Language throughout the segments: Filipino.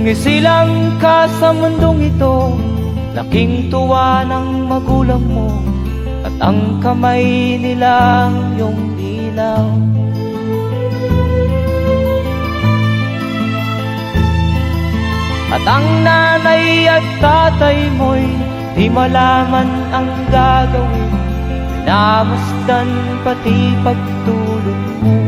Sumisilang ka sa mundong ito, laking tuwa ng magulang mo, at ang kamay nila iyong ilaw. At ang nanay at tatay mo'y di malaman ang gagawin, namasdan pati pagtulog mo.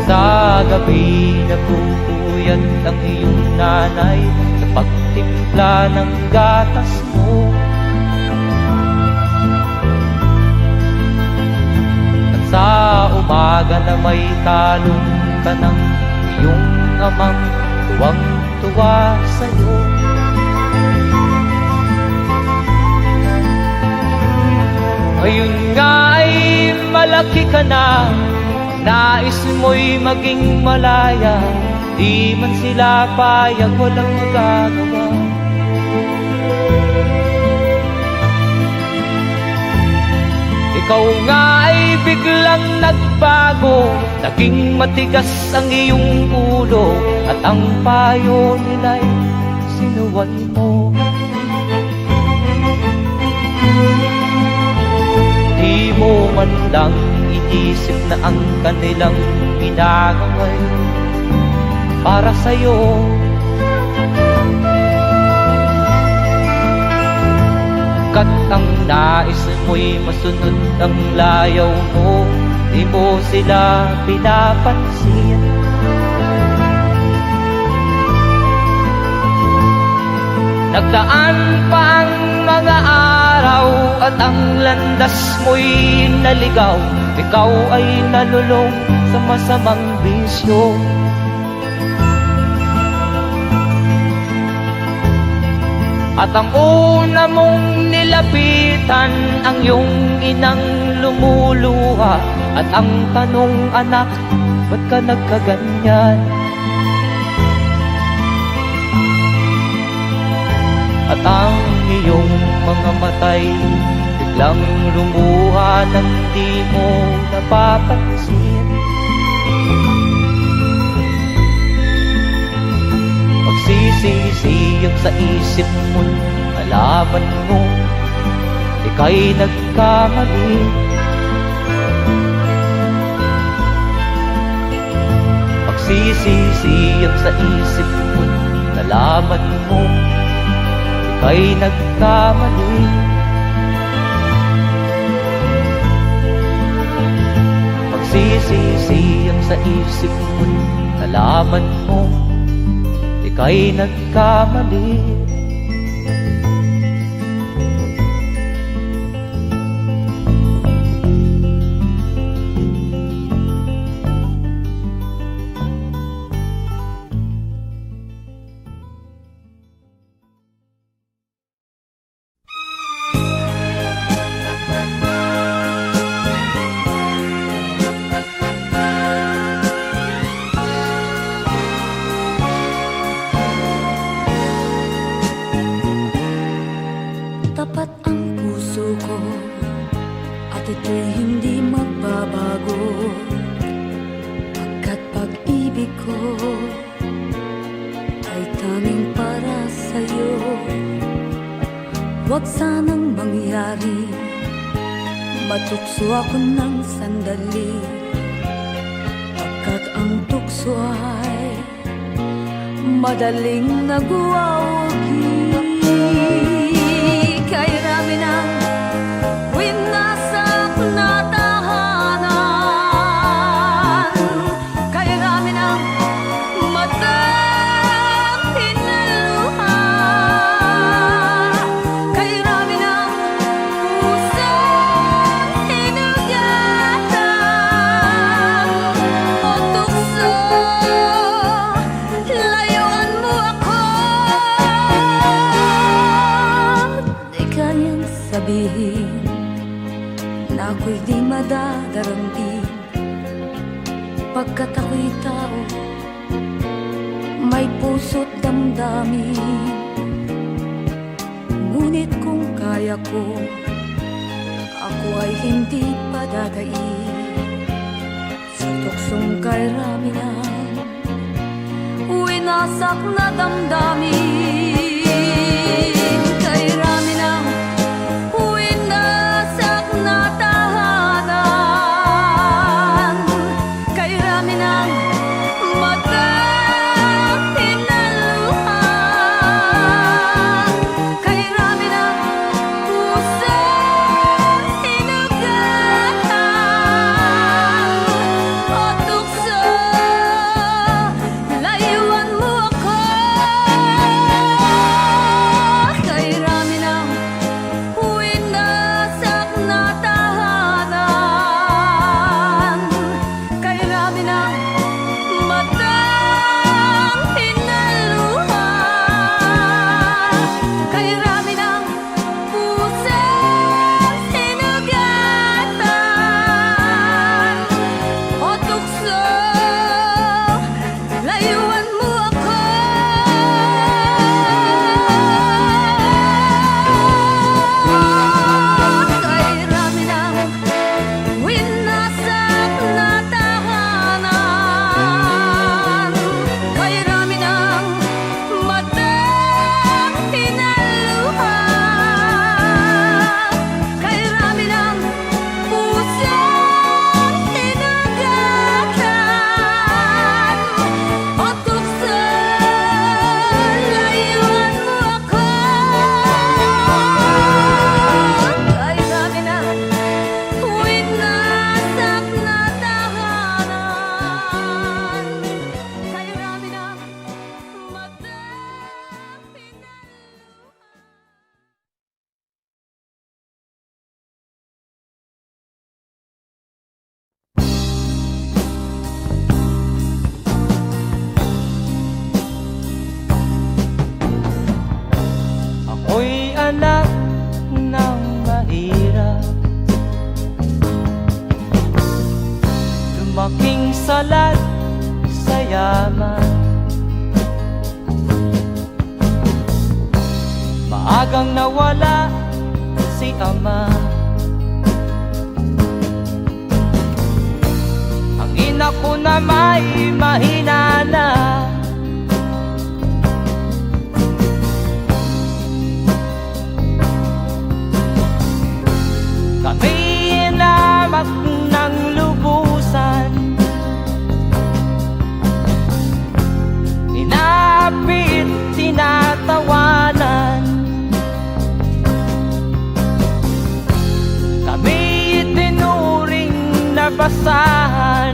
Sa gabi nagpupuyat ang iyong nanay sa pagtimpla ng gatas mo. At sa umaga na may talong ka ng iyong amang tuwang-tuwa sa'yo. Ngayon nga ay malaki ka na, nais mo'y maging malaya, di man sila payag, walang magagawa. Ikaw nga ay biglang nagbago, naging matigas ang iyong ulo, at ang payo nila'y sinuway mo. Di mo man lang iisip na ang kanilang ginagawa'y para sa'yo. Kat ang nais mo'y masunod ang layaw mo, di mo sila pinapansin. Nagdaan pa ang mga araw at ang landas mo'y naligaw, ikaw ay nalulong sa masamang bisyo. At ang una mong nilapitan ang iyong inang lumuluha, at ang tanong, anak, ba't ka nagkaganyan? At ang iyong mga matay biglang lumuha nang di mo napapansin. Magsisisiyag sa isip mo, nalaman mo ika'y nagkamali. Magsisisiyag sa isip mo, nalaman mo ika'y nagkamali. Magsisisiyag sa isip mo, nalaman mo ika'y nagkamali. Tapat ang puso ko at ito'y hindi magbabago, pagkat pag-ibig ko ay tanging para sa'yo. Huwag sanang mangyari, matukso ako ng sandali, pagkat ang tukso ay madaling nagwawagi. Kay rami ng winasak na tahanan, kay rami ng matang pinaluha, kay rami ng pusong hinugatan. O tukso, layuan mo ako. Di kayang sabihin na ako'y di madadarambin, pagkat ako'y tao, may puso't damdamin. Ngunit kung kaya ko, ako ay hindi padadaig sa tuksong kay Raminan, winasak na damdamin. Kay Raminan, winasak na tahanan. Kay Raminan, matang hinaluha. Kay Raminan, pusang hinugatan. O tukso, layuan mo ako. Kay Raminan, winasak na tahanan. Kay Raminan, matang hinaluha. Kay Raminan, pusang hinugatan. O tukso, layuan mo ako. Kay Raminan, winasak na tahanan. Kay Raminan, matang hinaluha. Kay Raminan, pusang hinugatan. O tukso, layuan mo ako. Kay Raminan, winasak na tahanan. Kay Raminan, matang hinaluha. Ako'y anak ng mahirap, lumaking salat sa yaman. Maagang nawala si ama. Ang ina ko na may mahina na. Kami inamak ng lubusan, inapit, tinatawanan. Kami itinuring na basahan.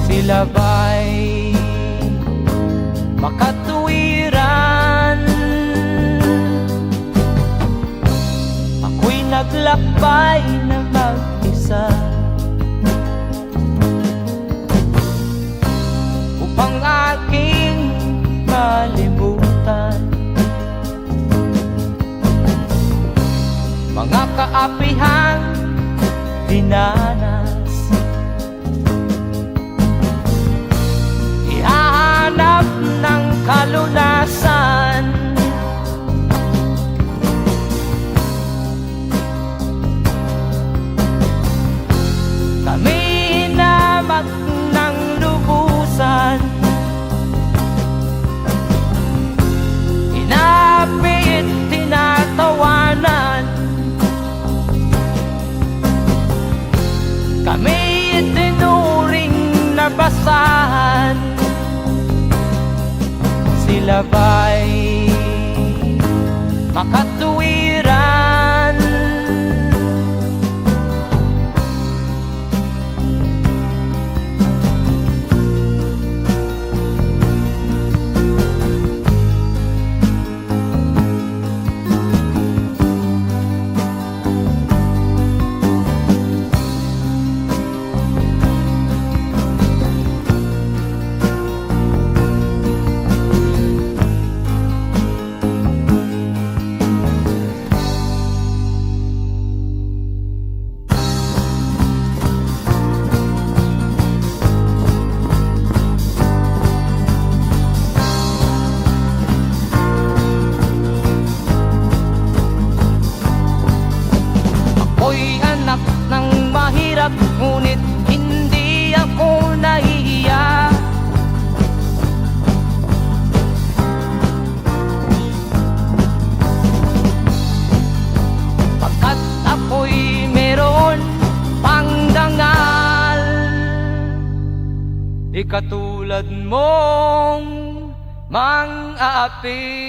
Sila ba'y makatuwiran? Ako'y naglakbay na mag-isa upang aking malimutan mga kaapihang dinanas. Ihahanap ng kalunasan. Kami hinamak ng lubusan, inapit, tinatawanan. Kami itinuring na basahan. Sila ba'y makatuwiran? ikatulad mong mang-aapi.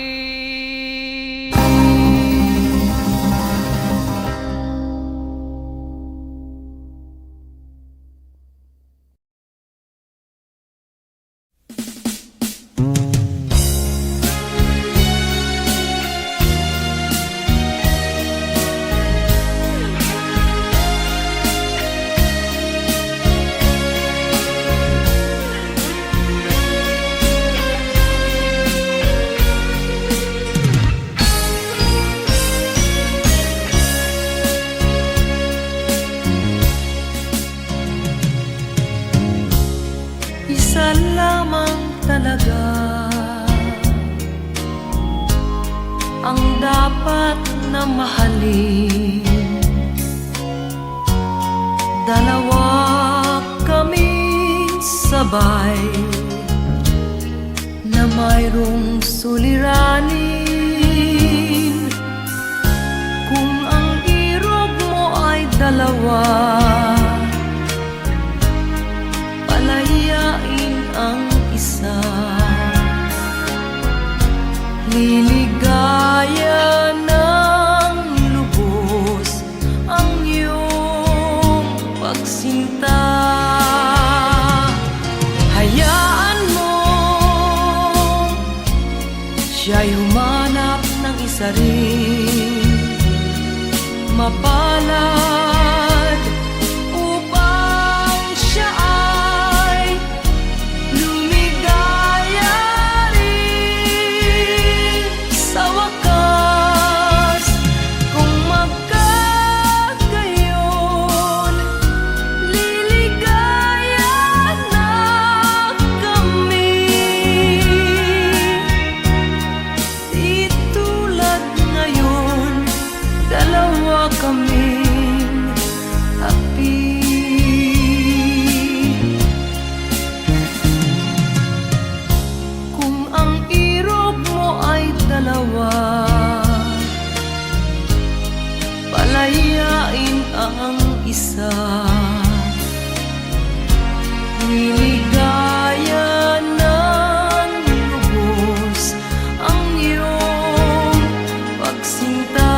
Isa lamang talaga ang dapat na mahalin. Dalawa kaming sabay na mayroong suliranin. Kung ang irog mo ay dalawa, palayain ang isa. Liligaya ng lubos ang iyong pagsinta. Hayaan mo siya'y humanap ng isa rin, mapalad upang siya ay lumigaya rin sa wakas. Kung magkagayon, liligaya na kami. Di tulad ngayon, dalawa kaming api. Kung ang irog mo ay dalawa, palayain ang isa. Liligaya ng lubos ang iyong pagsinta.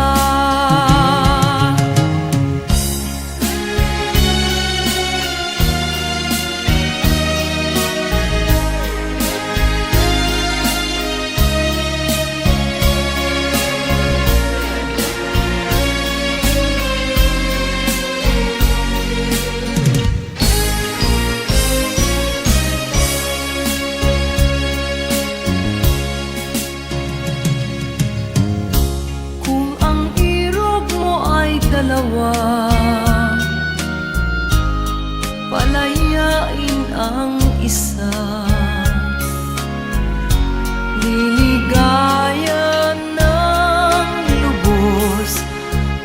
Kung ang irog mo ay dalawa, palayain ang isa. Liligaya ng lubos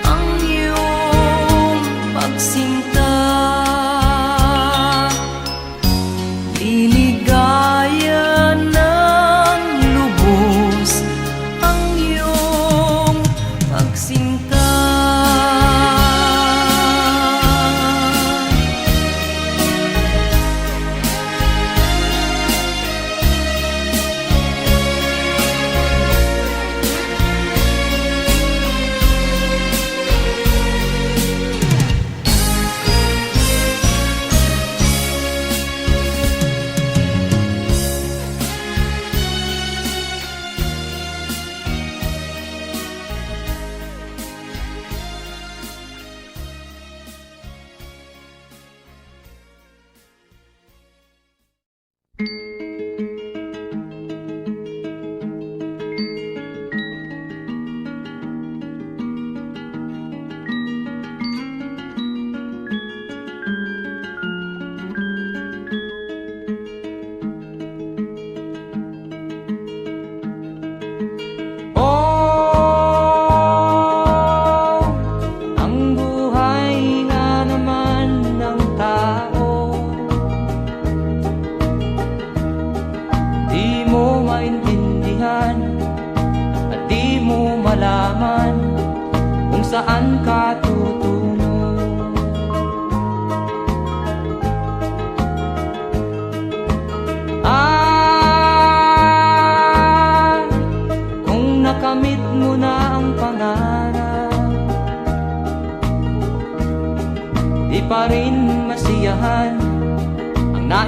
ang iyong pagsinta. Liligaya ng lubos ang iyong pagsinta. saan ka tutungo.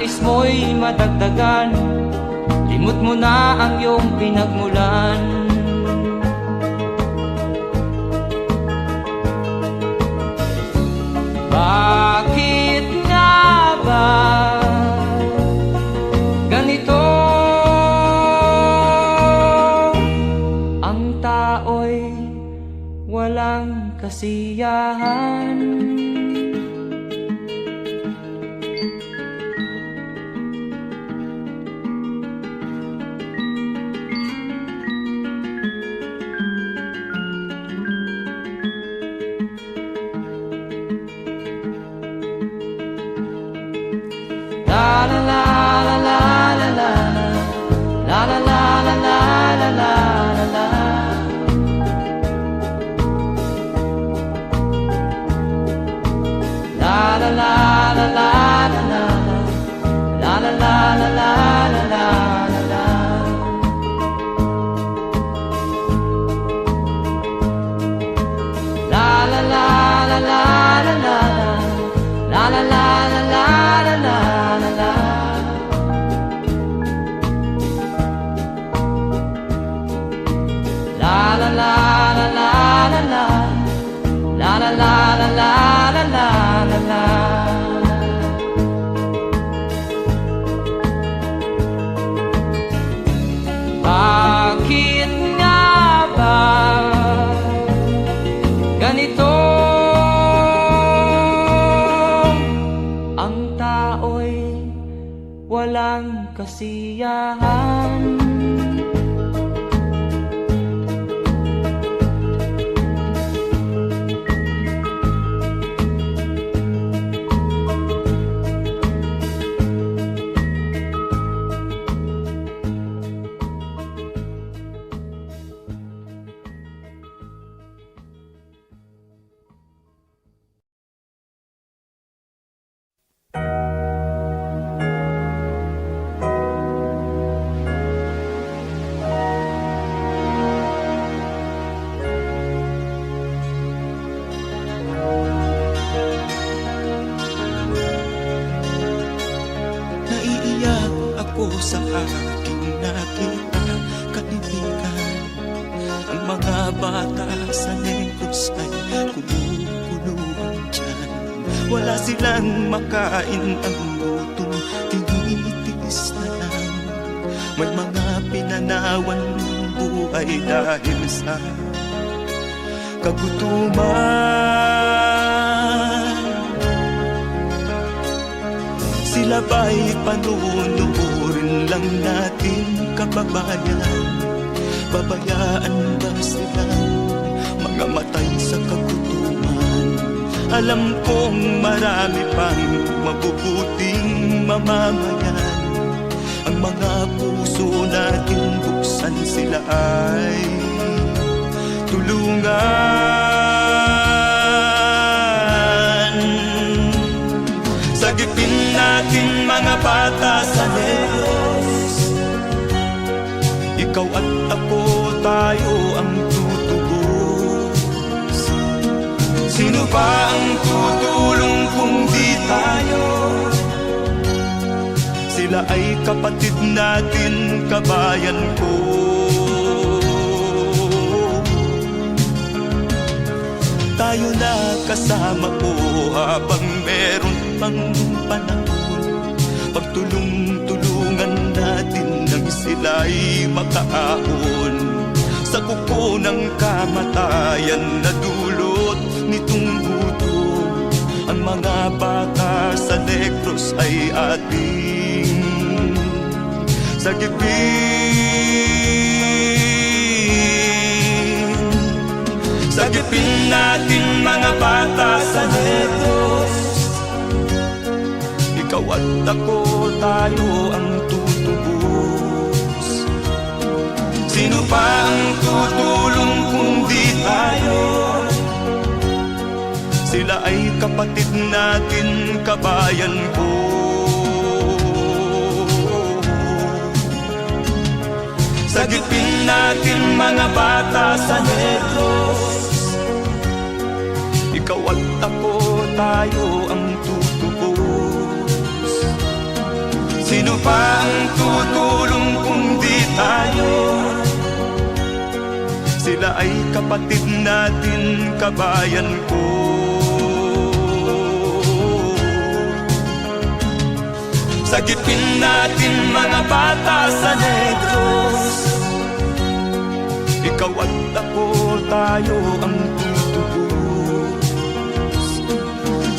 nais mo'y madagdagan, limot mo na ang iyong pinagmulan. Bakit nga ba ganito? Ang tao'y walang kasiyahan. La la la la la la la la la la la la la la la. La la la la la la la la la la la la la la. La la la la la la la la la la la la la la. La la la la la la la la la la la la la la. Bakit nga ba ganito? Ang tao'y walang kasiyahan. Naiiyak ako sa aking nakita, kaibigan. Ang mga bata sa Negros ay kumukuluan dyan. Wala silang makain, ang gutom tinitiis na lang. May mga pinanawan ng buhay dahil sa kagutuman. Sila ba'y panunurin lang natin, kababayan? Babayaan ba silang mga matay sa kagutuman? Alam kong marami pang mabubuting mamamayan. Ang mga puso natin buksan, sila ay tulungan. Sagipin natin mga bata sa Negros, ikaw at ako, tayo ang tutubos. Sino ba ang tutulong kung di tayo? Sila ay kapatid natin, kabayan ko. Tayo na kasama ko habang meron pang panahon. Pagtulong-tulungan natin nang sila'y makaahon sa kuko ng kamatayan na dulot nitong gutom. Ang mga bata sa Negros ay ating sagipin. Sagipin natin mga bata sa Negros, ikaw at ako, tayo ang tutubos. Sino pa ang tutulong kung di tayo? Sila ay kapatid natin, kabayan ko. Sagipin natin mga bata sa Negros, ikaw at ako, tayo ang tutubos. Sino pa ang tutulong kung di tayo? Sila ay kapatid natin, kabayan ko. Sagipin natin mga bata sa Negros. Ikaw at ako, tayo ang tutubos.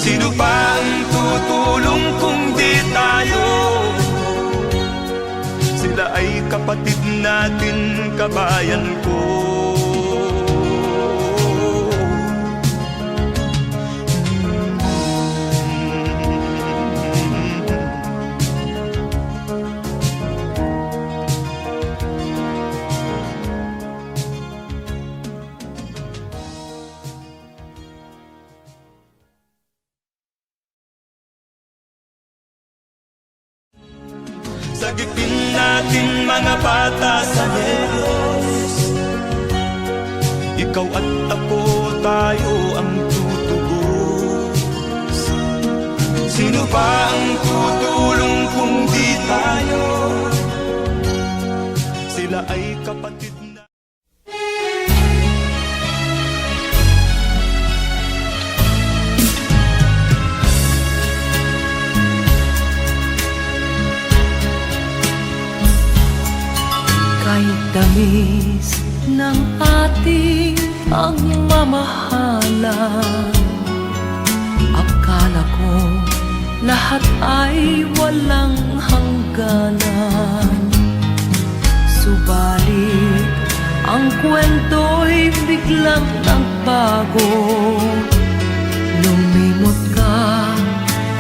Sino pa ang tutulong kung di tayo? Sila ay kapatid natin, kabayan ko. Sagipin natin mga bata sa Negros. Ikaw at ako, tayo ang tutubos. Sino pa ang tutulong kung di tayo? Sila ay kapatid na. Kahit tamis ng ating pagmamahalan, akala ko lahat ay walang hangganan. Subalit ang kwento'y biglang nagbago. Lumimot ka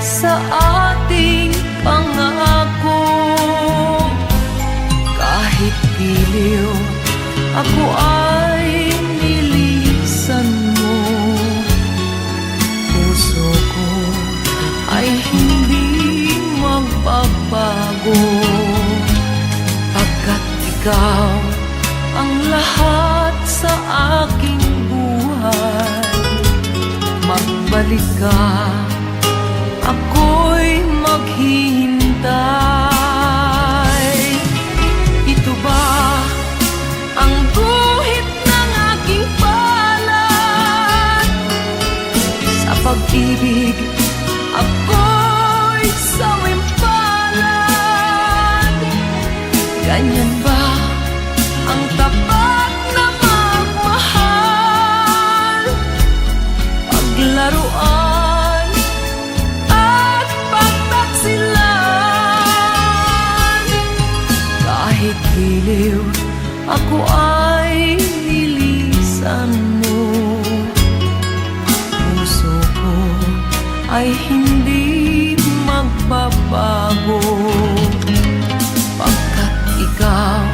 sa ating pangako. Kahit giliw, ako ay nilisan mo. Puso ko ay hindi magbabago, pagkat ikaw ang lahat sa aking buhay. Magbalik ka, ako'y maghihintay. Ito ba ang guhit ng aking palad? Sa pag-ibig, ako'y sawimpalad. Ganyan ba ang tapat na magmahal? Paglaruan at pagtaksilan. Kahit giliw, ako ay nilisan mo. Puso ko ay hindi magbabago, pagkat ikaw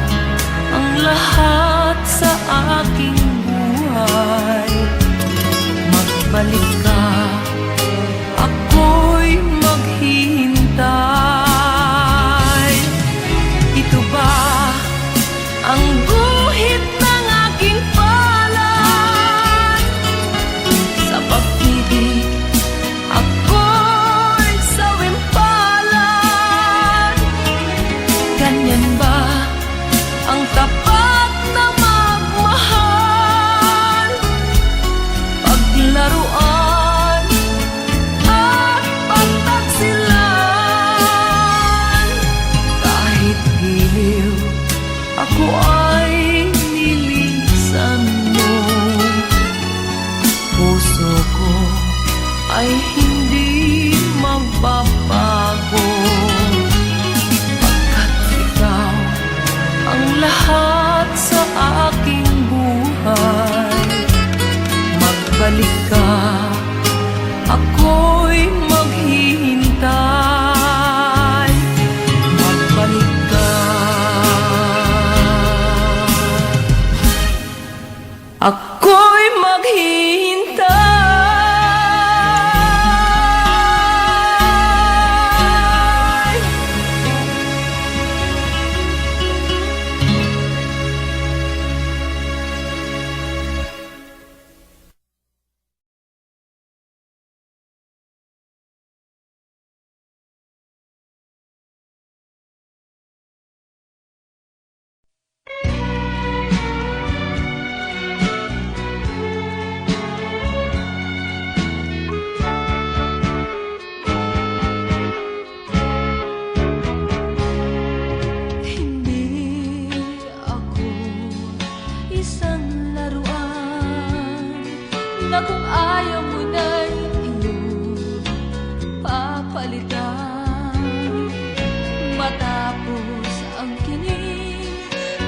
sa angkining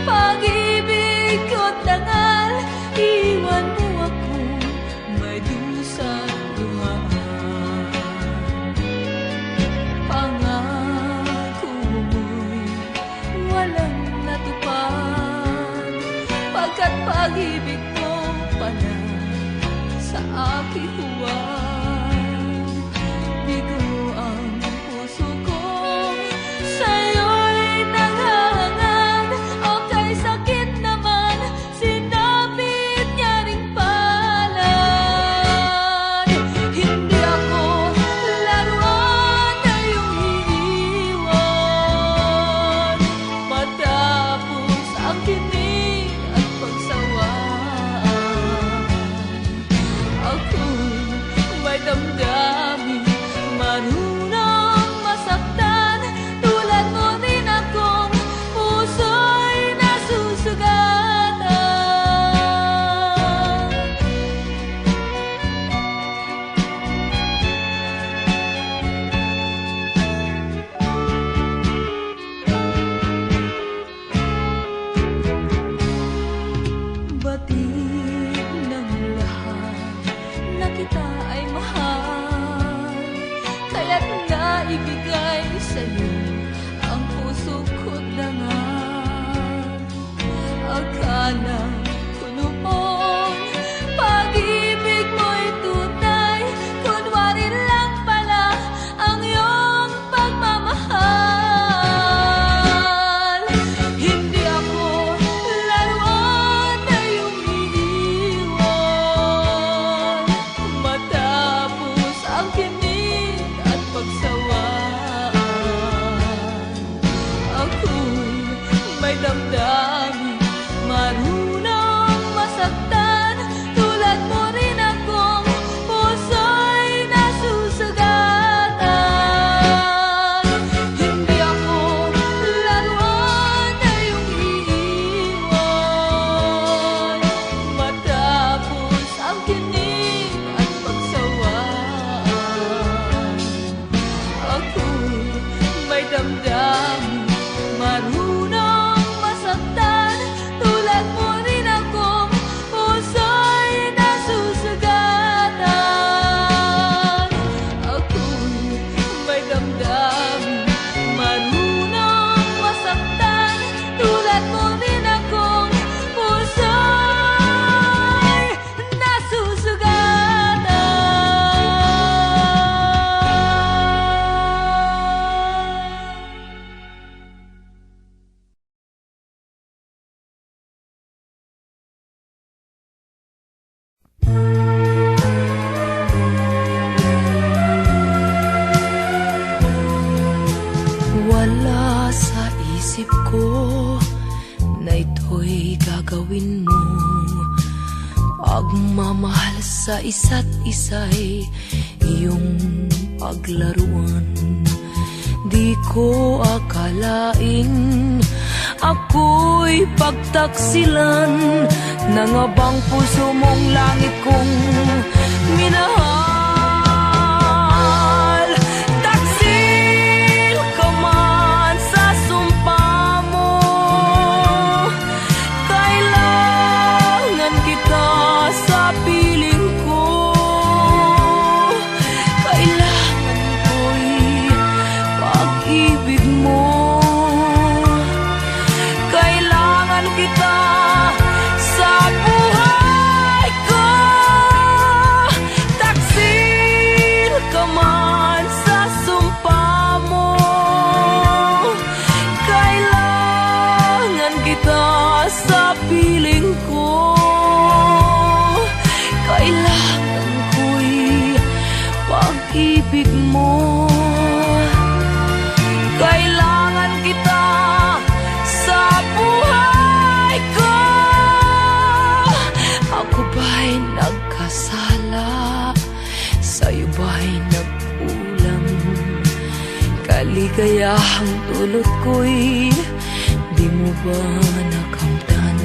pag-ibig ko't dangal. Iwan mo ako, may dusa't luhaan. Pangako mo'y walang natupad, pagkat pag-ibig mo pala sa aking huwag. Bigo ang puso ko, sa'yo'y naghahangad. O kay sakit naman, sinapit niya ring palad. Hindi ako laruan na iyong iiwan, matapos ang kinig at pagsawaan. Ako'y may damdamin, marunong masaktan. Tulad mo rin akong puso'y nasusugatan. Batid ng lahat na kita ay mahal, kaya't naibigay sa'yo ang puso ko't dangal. Akala ko noon pag-ibig mo'y tunay, kunwari lang pala ang iyong pagmamahal. Hindi ako laruan na iyong iiwan, matapos ang kinig at pagsawaan. Ako'y may damdamin, marunong masaktan. Tulad mo rin akong puso'y nasusugatan. Hindi ako laruan na iyong iiwan, matapos ang kinig at pagsawaan. Ako'y may damdamin, marunong masaktan. Tulad mo rin akong puso'y nasusugatan. Ako'y may damdamin, marunong masaktan. Tulad mo rin akong puso'y nasusugatan. Wala sa isip ko na ito'y gagawin mo. Pagmamahal sa isa't isa'y iyong paglaruan. Di ko akalain ako'y pagtaksilan ng abang puso mong langit kong minahal. Taksil ka man sa sumpa mo, kailangan kita sa piling ko. Kailangan ko'y pag-ibig mo, kailangan kita sa buhay ko. Taksil ka man sa sumpa mo, kailangan kita sa piling ko. Kailangan ko'y pag-ibig mo, kailangan kita sa buhay ko. Ako ba'y nagkasala? Sa'yo ba'y nagkulang? Kaligayahang dulot ko'y di mo ba nakamtan?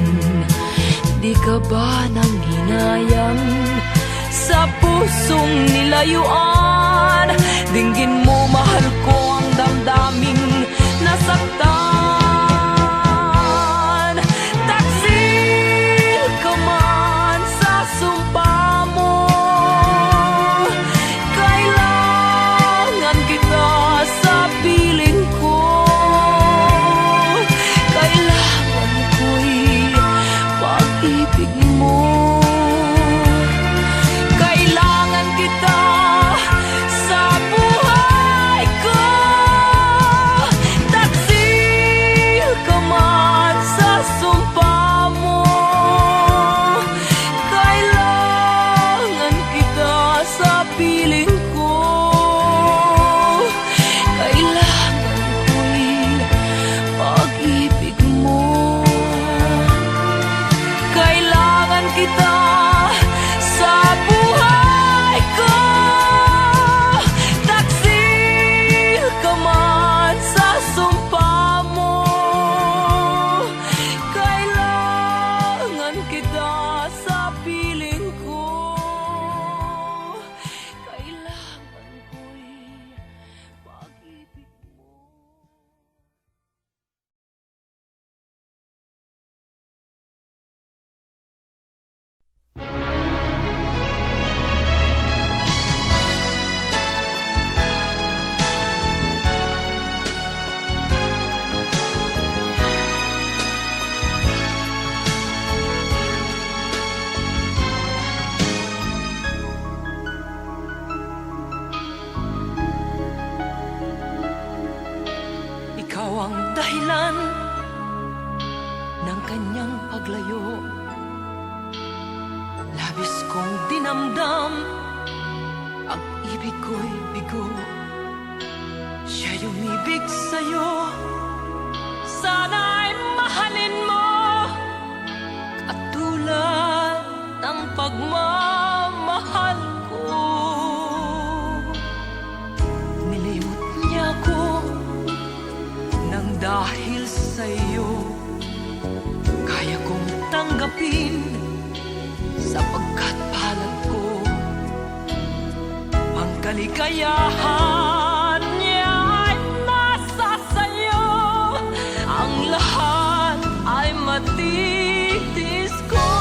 Di ka ba nang hinayang sa pusong nilayuan? Dinggin mo, mahal ko, ang damdaming nasaktan. ikaw ang dahilan ng kanyang paglayo. Labis kong dinamdam, ang ibig ko'y bigo. Siya'y umibig sa'yo, sana'y mahalin mo, katulad ng pagmamahal ko. Nilimot niya ko nang dahil sa'yo, kaya kong tanggapin sapagkat palad ko. Ang kaligayahan niya ay nasa sayo, ang lahat ay matitis ko.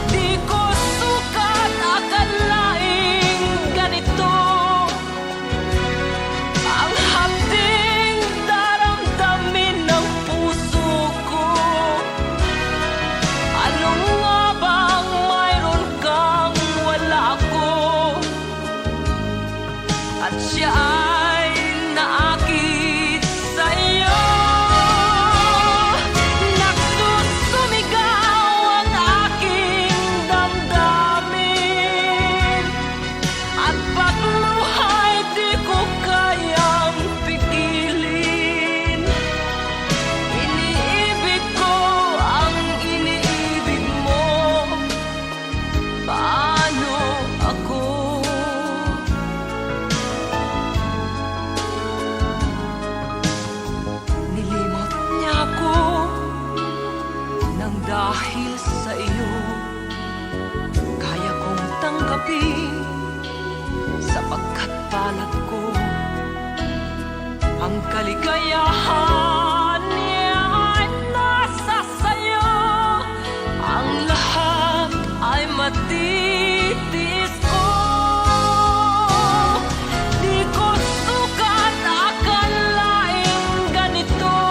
Di ko sukat akalaing ganito ang hapding daramdamin ng puso ko. Ano nga bang mayroon kang wala ako? At siya ay naakit sa'yo. Nagsusumigaw ang aking damdamin, at pagluha'y di ko kayang pigilin. Iniibig ko ang iniibig mo, paano ako? Nilimot niya ako nang dahil sa iyo, kaya kong tanggapin sapagkat palad ko. Ang kaligayahan niya ay nasa sayo, ang lahat ay matitis ko. Di ko sukat akalaing ganito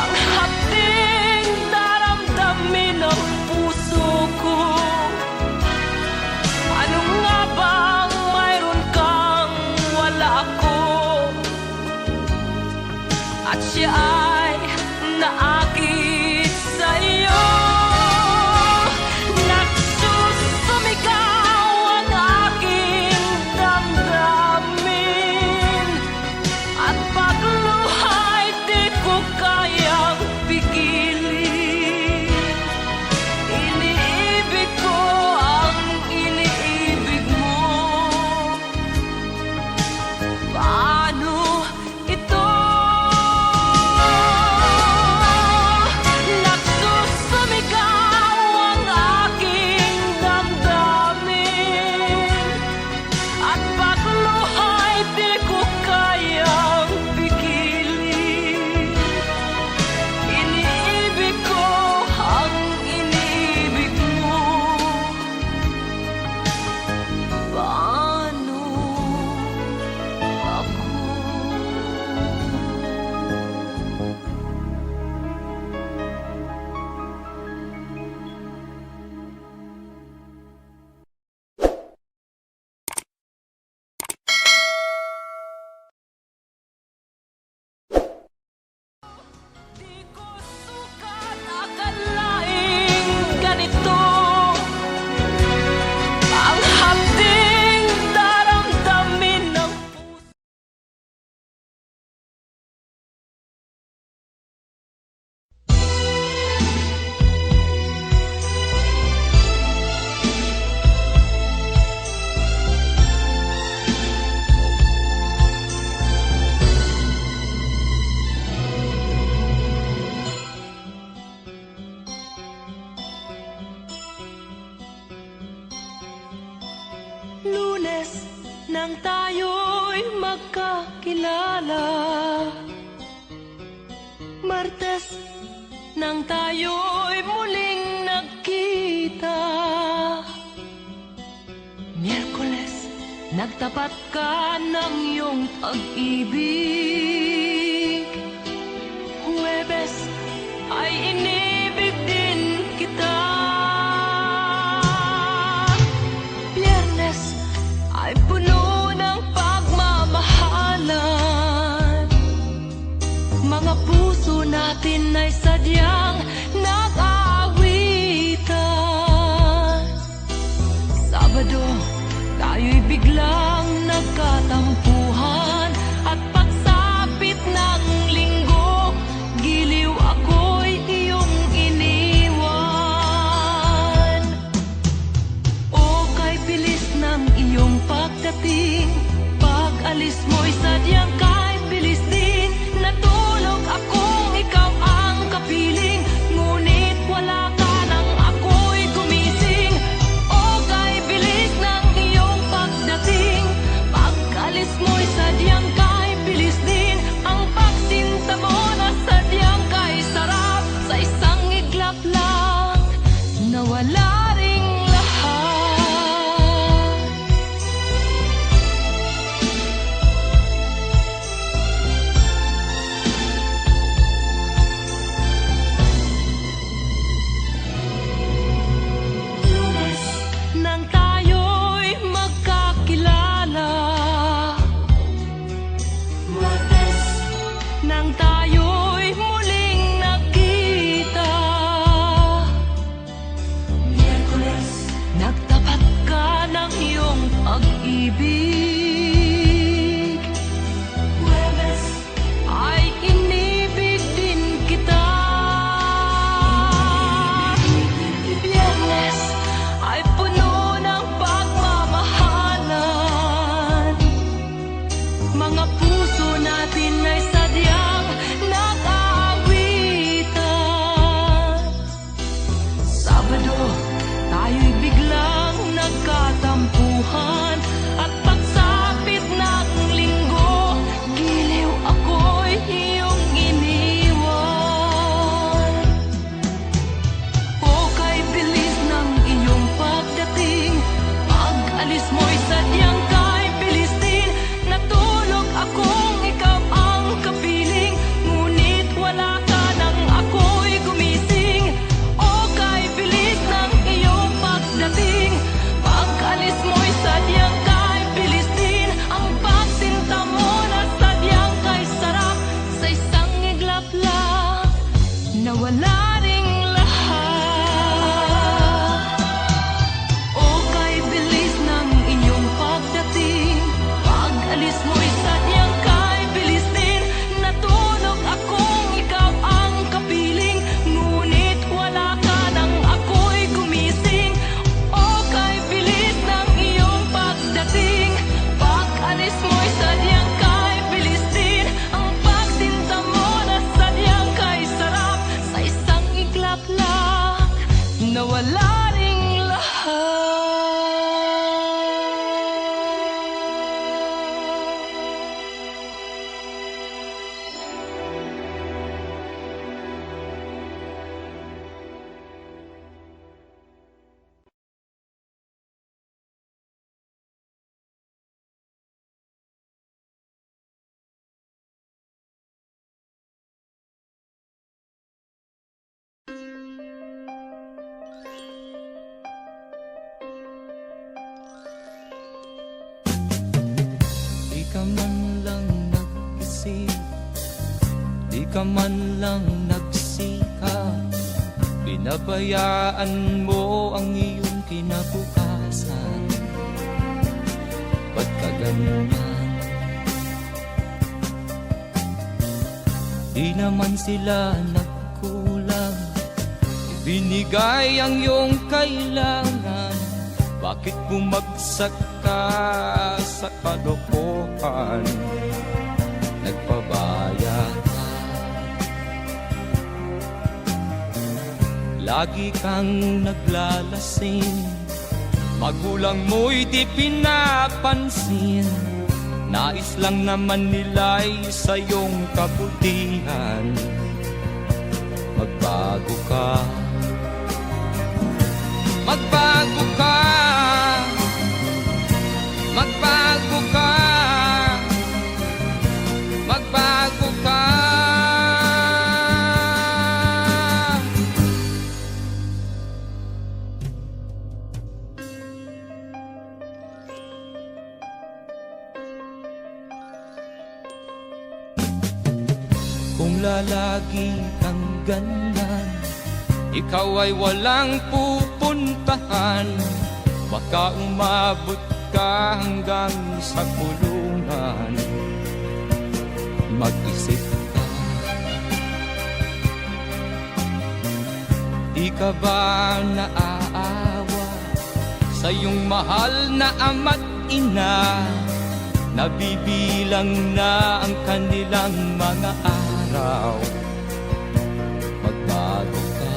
ang hapding daramdamin ng puso ko. Ano nga bang mayroon kang wala ako? At siya ay naakit sa'yo. Nagsusumigaw ang aking damdamin, at pagluha'y di ko kayang pigilin. Iniibig ko ang iniibig mo, paano ito? Nagsusumigaw ang aking damdamin, at pagluha'y di ko kayang pigilin. Iniibig ko ang iniibig mo, paano ako? Di ko sukat akalaing ganito ang hapding daramdamin ng puso. Lunes nang tayo'y magkakilala, Martes nang tayo'y muling nagkita, Miyerkules nagtapat ka ng iyong pag-ibig, Huwebes ay inibig din kita, Biyernes ay puno ng pagmamahal. sadyang kahit bilis din. Natulog akong ikaw ang kapiling, ngunit wala ka nang ako'y gumising. O kay bilis ng iyong pagdating, pag-alis mo'y sadyang kahit bilis din. Ang pagsinta mo na sadyang kahit sarap, sa isang iglap lang nawala ring lahat. Lunes nang tayo'y magkakilala, Martes nang tayo'y muling nagkita, Miyerkules nagtapat ka ng iyong pag-ibig, Huwebes ay inibig din kita, Biyernes ay puno ng pagmamahalan. Mga puso natin ay sadyang nag-aawitan. Sabado, tayo'y biglang nagkatampuhan, at pagsapit ng linggo, giliw ako'y iyong iniwan. O kay bilis ng iyong pagdating, pag-alis mo'y sadyang kahit bilis din. Natulog akong ikaw ang kapiling, ngunit wala ka nang ako'y gumising. O kay bilis ng iyong pagdating, pag-alis mo'y sadyang kahit bilis din. Ang pagsinta mo na sadyang kahit sarap, sa isang iglap lang nawala ring lahat. O kay bilis ng iyong pagdating, pag-alis mo'y sadyang kahit bilis din. Natulog akong ikaw ang kapiling, ngunit wala ka nang ako'y gumising. O kay bilis ng iyong pagdating, pag-alis mo'y sadyang kahit bilis din. Ang pagsinta mo na sadyang kahit sarap, sa isang iglap lang nawala ring lahat. Di ka man lang nag-isip, di ka man lang nagsikap, pinabayaan mo ang iyong kinabukasan. Ba't ka ganyan? Di naman sila nagkulang, ibinigay ang iyong kailangan. Bakit bumagsak ka sa kalokohan? Nagpabaya ka, lagi kang naglalasing, magulang mo'y di pinapansin. Nais lang naman nila'y sa iyong kabutihan. Magbago ka, magbago ka, magbago ka, magbago ka. Kung lalagi kang ganyan, ikaw ay walang pupuntahan. Baka umabot ka hanggang sa kulungan. Mag-isip ka, di ka ba naaawa sa iyong mahal na ama't ina? nabibilang na ang kanilang mga araw. Magbago ka,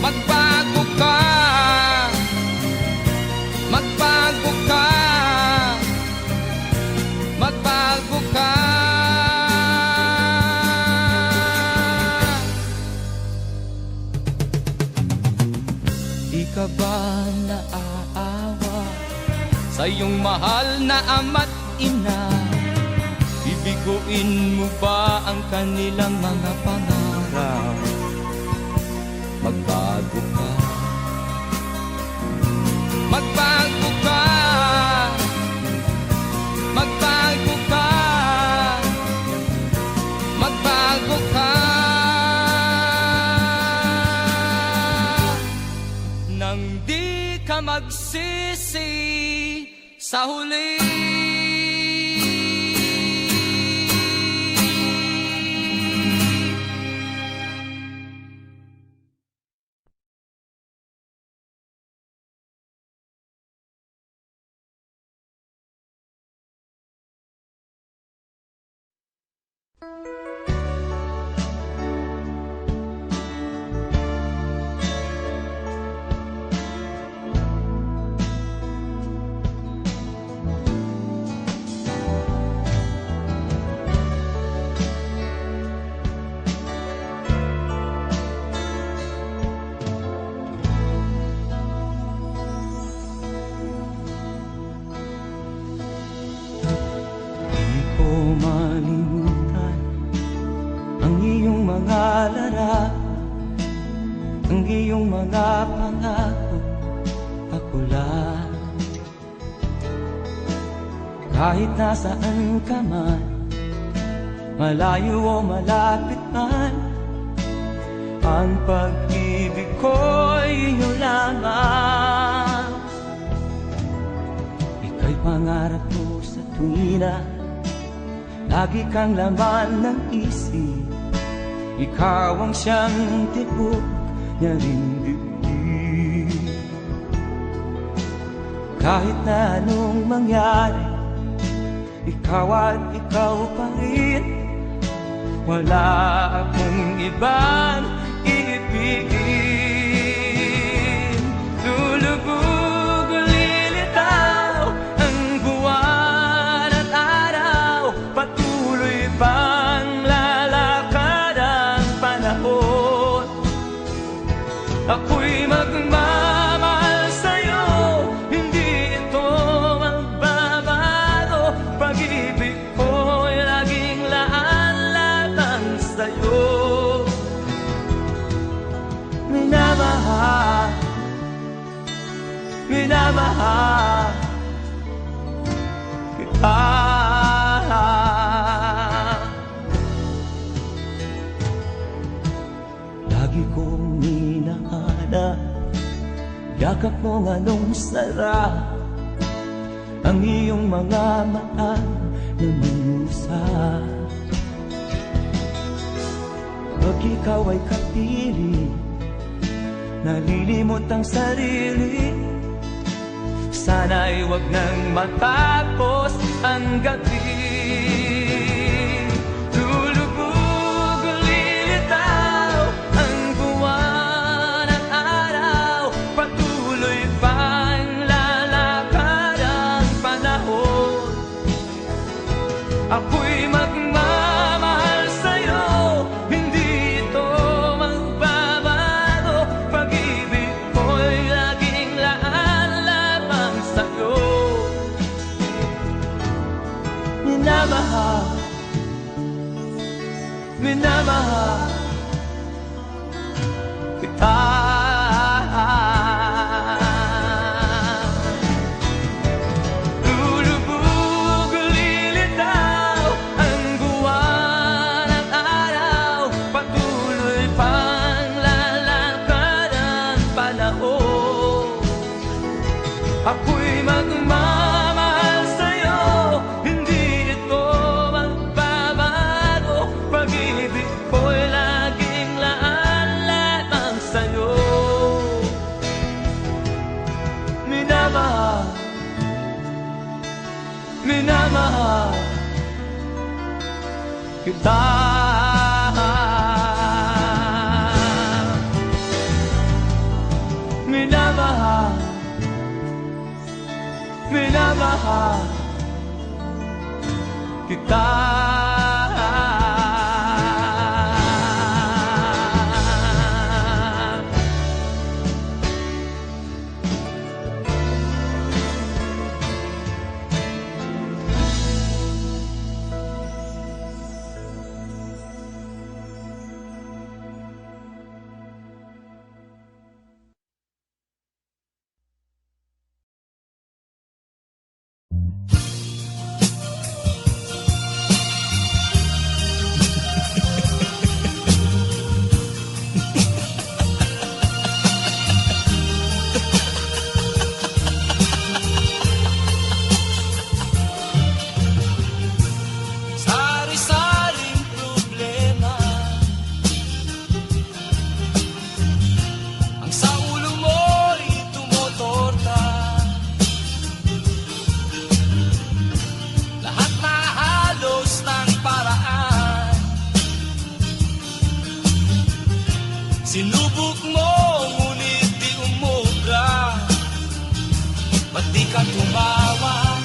magbago ka, magbago ka, magbago ka. Di ka ba naaawa sa iyong mahal na ama't ina? Bibiguin mo ba ang kanilang mga pangarap? Magbago ka, magbago ka, magbago ka, magbago ka. Nang di ka magsisi sa huli. Di ko malimutan ang iyong mga larawan, ang iyong mga pangako, ako lang. Kahit nasaan ka man, malayo o malapit man, ang pag-ibig ko'y iyo lamang. Ika'y pangarap ko sa tuwina, lagi kang laman ng isip. Ikaw ang siyang tibok niya ring dibdib. Kahit na anong mangyari, ikaw at ikaw pa rin. Wala akong ibang iibigin. Lulubog o lilitaw ang buwan at araw, patuloy pang lalakad ang panahon. Ako'y magmamahal sa'yo, hindi ito magbabago. Pag-ibig ko'y laging laan-latang sa'yo. Minamahal, minamahal kita. Lagi kong hinahanap yakap mo nga nung sarap, ang iyong mga mata nangungusap. Pag ikaw ay kapiling, nalilimot ang sarili. Sana'y wag nang matapos ang gabi. Lulubog o lilitaw ang buwan at araw, patuloy pang lalakad ang panahon. Ako'y magmamahal sa'yo, hindi ito magbabago. Pag-ibig ko'y laging laan lamang sa'yo. Minamahal, minamahal kita. Lulubog o lilitaw ang buwan at araw, patuloy pang lalakad ang panahon. Ako'y magmamahal sa'yo, hindi ito magbabago. Pag-ibig ko'y laging laan lamang sa'yo. minamahal kita. Minamahal, minamahal kita. Sari-saring problema ang sa ulo mo'y tumotorta. Lahat na halos ng paraan sinubok mo, ngunit di umubra. Ba't di ka tumawa?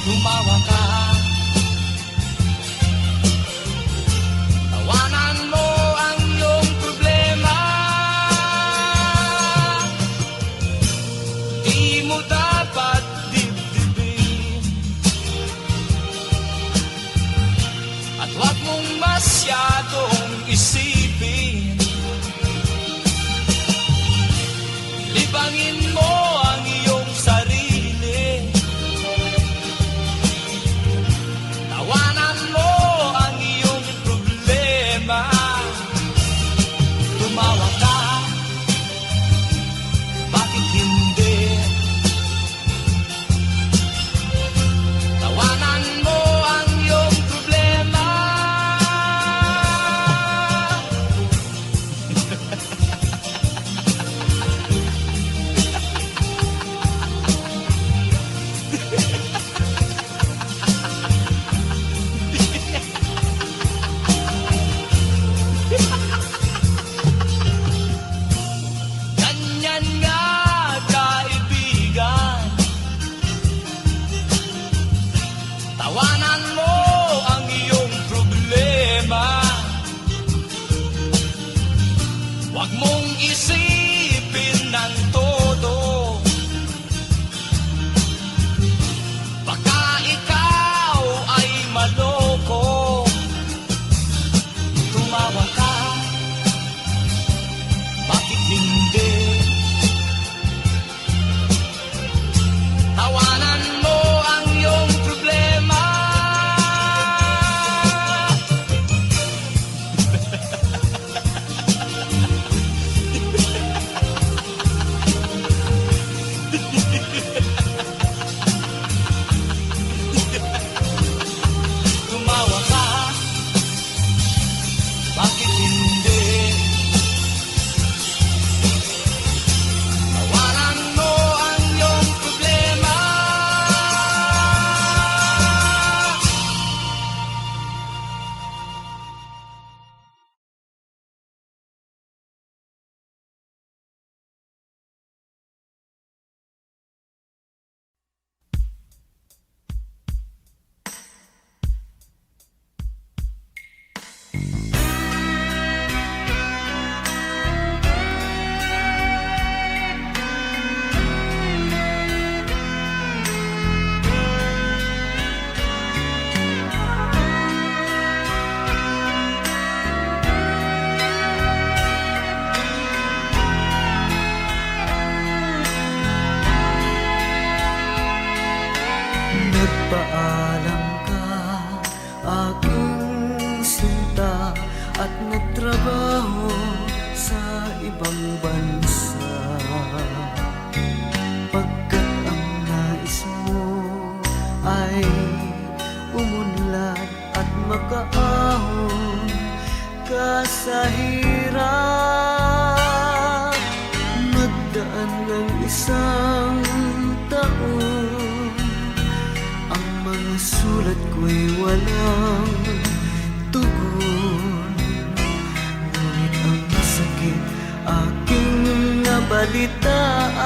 Tumawa ka. Tawanan mo ang iyong problema. Di mo dapat dibdibin, at huwag mong masyadong isipin. Libangin mo ang iyong sarili. Tawanan mo ang iyong problema. Tumawa ka, bakit hindi? Tawanan mo ang iyong problema. Ganyan nga, kaibigan. Tawanan mo ang iyong problema. Huwag mong isipin ng todo. Baka ikaw ay maloko. Tumawa ka, bakit hindi? Tawanan mo ang iyong problema. Tumawa ka, bakit hindi? Tawanan mo ang iyong problema. Nagpaalam ka, aking sinta, at nagtrabaho sa ibang bansa. Pagkat ang nais mo ay umunlad at makaahon ka sa hirap. Magdaan ng isang taon, sulat ko'y walang tugon. Ngunit ang sakit aking nabalitaan,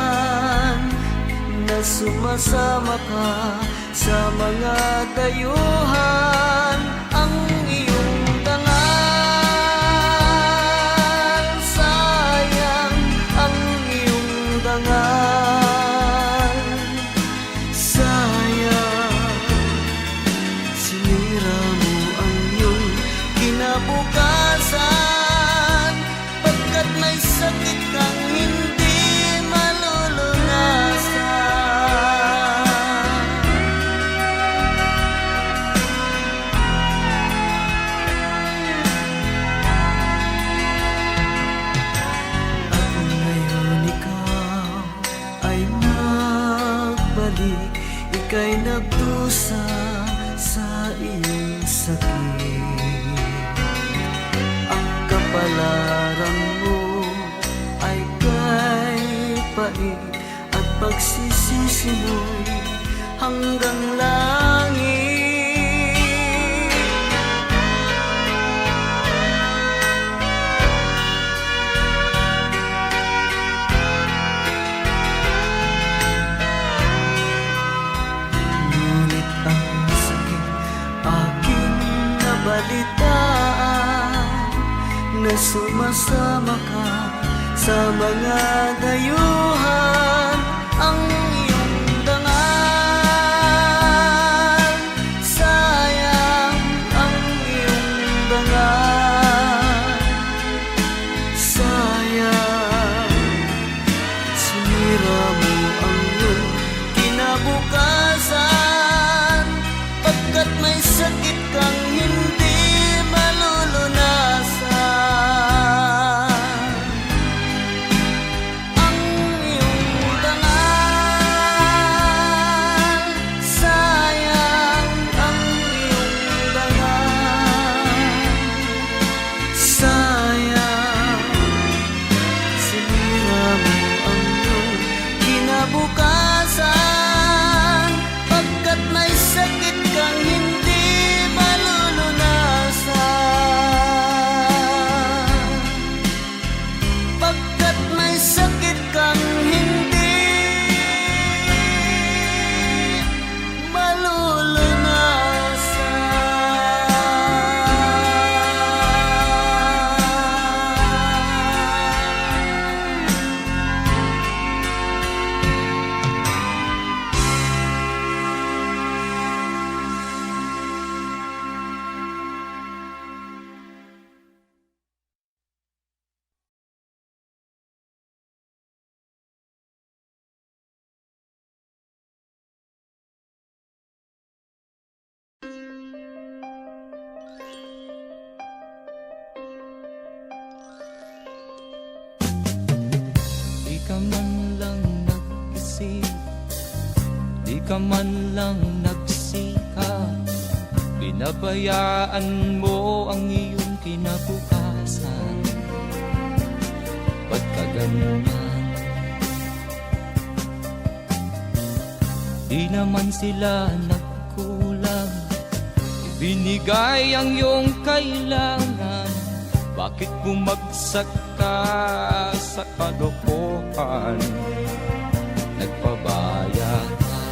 na sumasama ka sa mga dayuhan. Ang iyong dangal, sayang ang iyong dangal. Sayang, sinira mo ang iyong kinabukasan, pagkat may sakit kang hindi malulunasan. At ngayon ikaw ay nagbalik, ika'y nagdusa sa iyong sakit. Ang kapalaran mo ay kay pait, at pagsisisi mo'y hanggang langit. Ngunit ang sakit aking nabalitaan, na sumasama ka sa mga dayuhan. Ang iyong dangal, sayang ang iyong dangal. Sayang, sinira mo ang iyong kinabukasan, pagkat may sakit kang hindi malulunasan. Ang iyong dangal, sayang ang iyong dangal. Sayang, sinira mo ang iyong kinabukasan, pagkat may sakit kang hindi malulunasan. Pagkat may sakit kang hindi malulunasan. Di ka man lang nag-isip, di ka man lang nagsikap, binabayaan mo ang iyong kinabukasan. Ba't ka ganyan? Di naman sila nagkulang, ibinigay ang iyong kailangan. Bakit bumagsak ka sa kalokohan? Nagpabaya ka,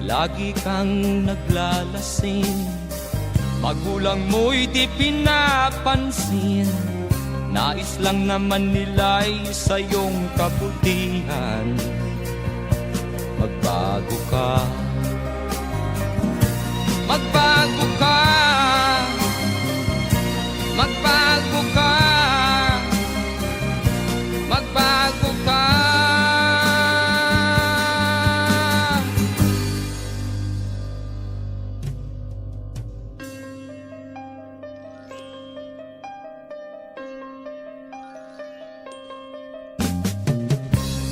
lagi kang naglalasing, magulang mo'y di pinapansin. Nais lang naman nila'y sa iyong kabutihan. Magbago ka, magbago ka, magbago ka, magbago ka.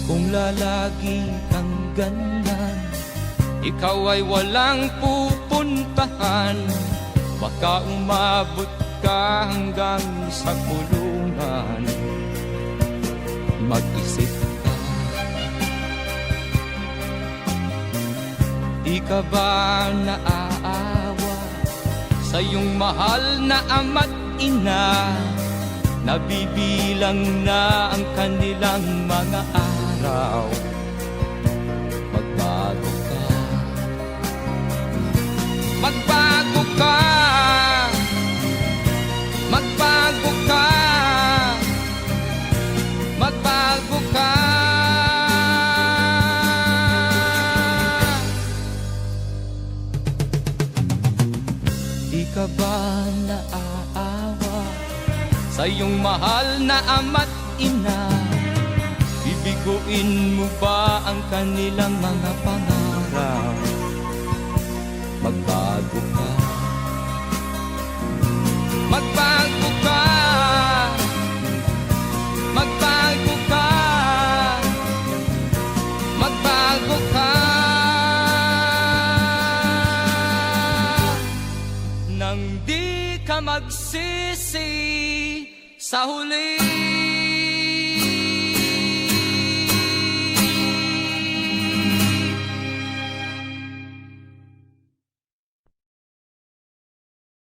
Kung lalagi kang ganyan, ikaw ay walang pupuntahan. Baka umabot ka hanggang sa kulungan. Mag-isip ka, Di ka ba naaawa sa iyong mahal na ama't ina? Nabibilang na ang kanilang mga araw. Magbago ka, magbago ka, magbago ka, magbago ka. Di ka ba naaawa sa iyong mahal na ama't ina? Bibiguin mo ba ang kanilang mga pangarap? Magbago ka, magbago ka, magbago ka, magbago ka. Nang di ka magsisi sa huli.